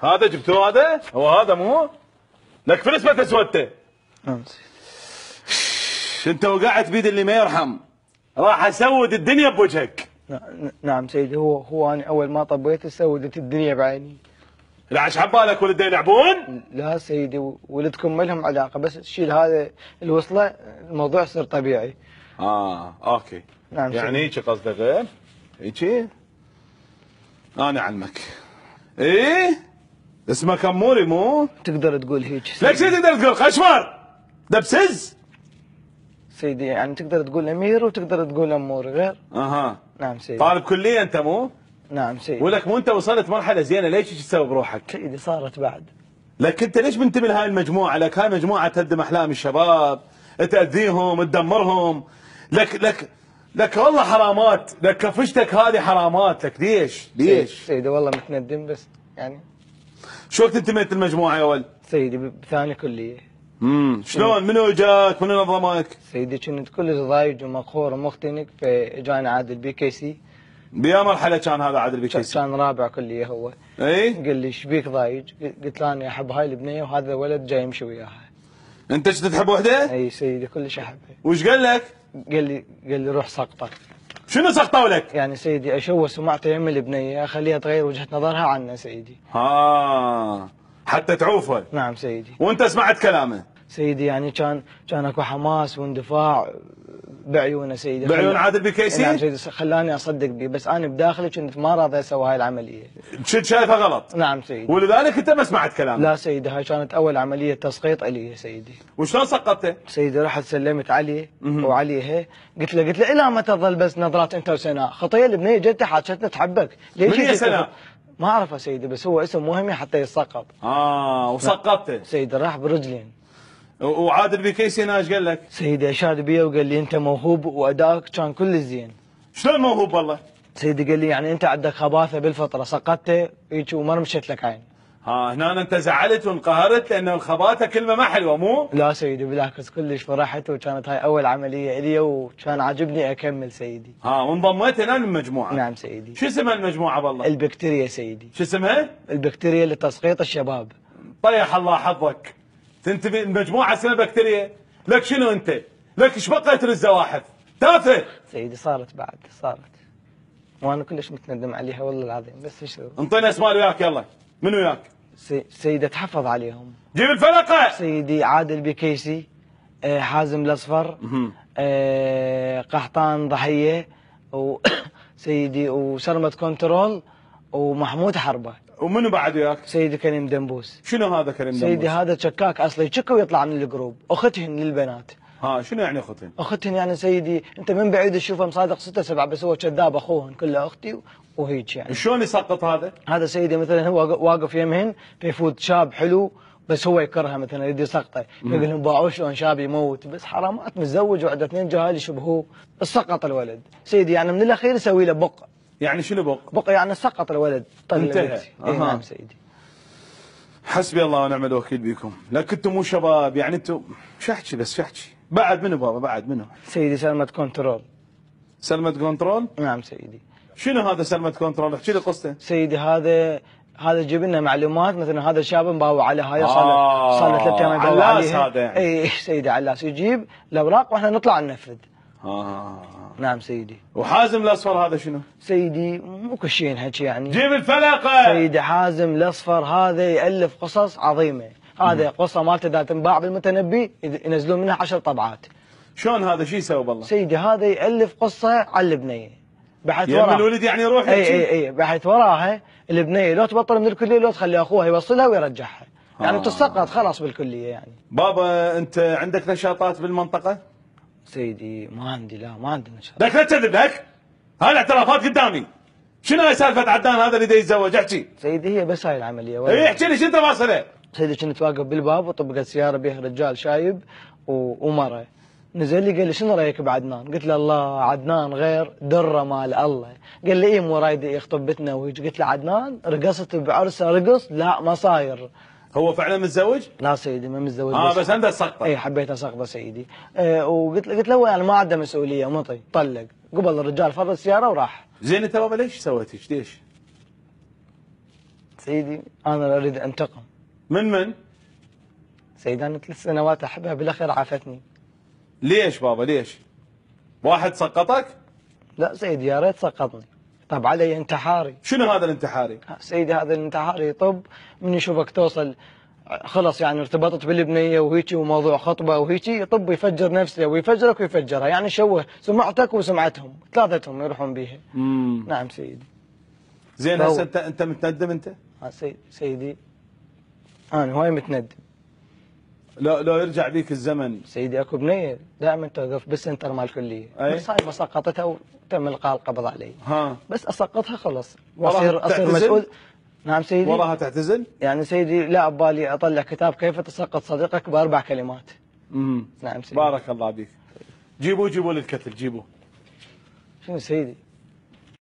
هذا جبتوه هذا؟ هو هذا مو؟ لك فلس ما تسودته. نعم سيدي. انت وقعت بيد اللي ما يرحم. راح اسود الدنيا بوجهك. نعم سيدي، هو انا اول ما طبيته سودت الدنيا بعيني. لا عش حبالك ولد يلعبون؟ لا سيدي، ولدكم ما لهم علاقه، بس تشيل هذا الوصله الموضوع يصير طبيعي. اوكي. نعم يعني سيدي. هيك قصدك غير؟ هيك؟ انا اعلمك. ايه؟ اسمك اموري مو؟ تقدر تقول هيك ليش تقدر تقول خشمر؟ دبسز؟ سيدي، يعني تقدر تقول امير وتقدر تقول امور غير. اها. نعم سيدي. طالب كليه انت مو؟ نعم سيدي. ولك مو انت وصلت مرحله زينه، ليش تسوي بروحك؟ سيدي صارت بعد. لك انت ليش منتمي لهاي المجموعه؟ لك هاي مجموعه تهدم احلام الشباب، تاذيهم، تدمرهم. لك والله حرامات، لك كفشتك هذه حرامات، لك ليش؟ سيدي والله متندم، بس يعني. شو وقت انتميت المجموعه يا ولد؟ سيدي بثاني كليه. شلون؟ منو جاك؟ منو نظمك؟ سيدي كنت كل ضايج ومقهور ومختنق، فاجاني عادل بي كي سي. بيا مرحله كان هذا عادل بي كي سي؟ كان رابع كليه هو. اي؟ قال لي ايش بيك ضايج؟ قلت له انا احب هاي البنيه وهذا ولد جاي يمشي وياها. انت كنت تحب وحده؟ اي سيدي كلش احبها. وش قال لك؟ قال لي روح سقطه. شنو سقطوا لك؟ يعني سيدي اشوه سمعته يم البنيه، اخليها تغير وجهه نظرها عنا سيدي. حتى تعوفه. نعم سيدي. وانت سمعت كلامه؟ سيدي يعني كان اكو حماس واندفاع بعيونه سيدي. بعيون عادل بي كي سي؟ نعم سيدي، خلاني اصدق به، بس انا بداخلي كنت ما راضي اسوي هاي العمليه. كنت شايفها غلط؟ نعم سيدي. ولذلك انت ما سمعت كلامه؟ لا سيدي، هاي كانت اول عمليه تسقيط الي سيدي. وشلون سقطته؟ سيدي رحت سلمت عليه وعليه، قلت له الى ما تظل بس نظرات انت وسناء؟ خطيه البنيه جت حاجتنا تحبك. ليش من هي سناء؟ ما اعرفها سيدي، بس هو اسم مهم حتى يسقط. وسقطته؟ سيدي راح برجلين. وعادل بي كي سي ايش قال لك؟ سيدي اشاد بي وقال لي انت موهوب وادائك كان كل زين. شلون موهوب والله؟ سيدي قال لي يعني انت عندك خباثه بالفطره، سقطته هيك وما مشيت لك عين. هنا انت زعلت وانقهرت لانه الخباثه كلمه ما حلوه مو؟ لا سيدي بالعكس، كلش فرحت، وكانت هاي اول عمليه الي وكان عاجبني اكمل سيدي. وانضميت هنا للمجموعه؟ نعم سيدي. شو اسمها المجموعه والله؟ البكتيريا سيدي. شو اسمها؟ البكتيريا لتسقيط الشباب. طيح الله حظك. تنتمي المجموعه اسمها بكتيريا؟ لك شنو انت؟ لك ايش بقيت للزواحف؟ تافه. سيدي صارت بعد، صارت. وانا كلش متندم عليها والله العظيم، بس ايش انطينا اسماء وياك يلا. من وياك؟ سيدي تحفظ عليهم. جيب الفلقه. سيدي عادل بي كي سي، حازم الاصفر، قحطان ضحيه، وسيدي وسرمد كنترول، ومحمود حربه. ومنو بعد وياك؟ سيدي كريم دنبوس. شنو هذا كريم دنبوس؟ سيدي هذا شكاك اصلي، يشك ويطلع من الجروب، اختهن للبنات. شنو يعني اختهن؟ اختهن يعني سيدي انت من بعيد تشوفه مصادق 6 7، بس هو كذاب اخوهن كله اختي وهيك يعني. شلون يسقط هذا؟ هذا سيدي مثلا هو واقف يمهن فيفوت شاب حلو، بس هو يكرهها مثلا يريد يسقطه، يقول لهم باعوا شلون شاب يموت، بس حرامات متزوج وعنده 2 جهال يشبهوه، بس سقط الولد سيدي. يعني من الاخير يسوي له بق. يعني شنو بق؟ بق يعني سقط الولد. انتهى. نعم سيدي. حسبي الله ونعم الوكيل بكم. لكن انتم مو شباب، يعني انتم شو احكي بس شو احكي؟ بعد منو بابا؟ بعد منو؟ سيدي سلمت كنترول. سلمت كنترول؟ نعم سيدي. شنو هذا سلمت كنترول؟ احكي لي قصته. سيدي هذا جيب لنا معلومات، مثلا هذا الشاب مباوع على هاي صار له 3 ايام يباوع علاس هذا يعني. اي سيدي علاس، يجيب الاوراق واحنا نطلع ننفذ. نعم سيدي. وحازم الاصفر هذا شنو؟ سيدي مو كل شيء نحكي يعني. جيب الفلقه. سيدي حازم الاصفر هذا يالف قصص عظيمه، هذا قصه مالته اذا تنباع بالمتنبي ينزلون منها 10 طبعات. شلون هذا شو يسوي بالله؟ سيدي هذا يالف قصه على البنيه، بحيث وراها الولد يعني يروح اي بحيث وراها البنيه لو تبطل من الكليه لو تخلي اخوها يوصلها ويرجعها، يعني تسقط خلاص بالكليه يعني. بابا انت عندك نشاطات بالمنطقه؟ سيدي ما عندي، لا ما عندي نشاط. لك لا تكذب لك، هاي الاعترافات قدامي. شنو هاي سالفه عدنان هذا اللي يتزوج؟ احكي. سيدي هي بس هاي العمليه. اي احكي لي شنو تفاصيلها؟ سيدي كنت واقف بالباب وطبقت سياره بها رجال شايب ومره، نزل لي قال لي شنو رايك بعدنان؟ قلت له الله عدنان غير دره مال الله. قال لي ايه مو رايد يخطب بتنا وهيك. قلت له عدنان رقصت بعرسه رقص؟ لا ما صاير. هو فعلا متزوج؟ لا سيدي ما متزوج. بس انت سقطه. اي حبيت اسقطه سيدي. وقلت له يعني ما عنده مسؤوليه مطي، طلق قبل الرجال فرد السياره وراح. زين انت بابا ليش سويت هيك؟ ليش؟ سيدي انا اريد انتقم. من؟ سيدي انا 3 سنوات احبها بالاخير عافتني. ليش بابا ليش؟ واحد سقطك؟ لا سيدي يا ريت سقطني. طب علي انتحاري. شنو هذا الانتحاري؟ سيدي هذا الانتحاري طب من يشوفك توصل خلص يعني ارتبطت بالبنيه وهيجي وموضوع خطبه وهيجي طب يفجر نفسه ويفجرك ويفجرها، يعني شوه سمعتك وسمعتهم ثلاثتهم يروحون بيها. نعم سيدي. زين هسه انت متندم انت؟ سيدي انا هواي متندم. لو يرجع بيك الزمن سيدي اكو بنيه دائما توقف بالسنتر مال الكليه، بس هاي ما سقطتها وتم القاء القبض علي. بس اسقطها خلص واصير مسؤول. نعم سيدي. وراها تعتزل؟ يعني سيدي لا ببالي اطلع كتاب كيف تسقط صديقك ب4 كلمات. نعم سيدي. بارك الله بيك. جيبوا لي الكتل جيبوا. شنو سيدي؟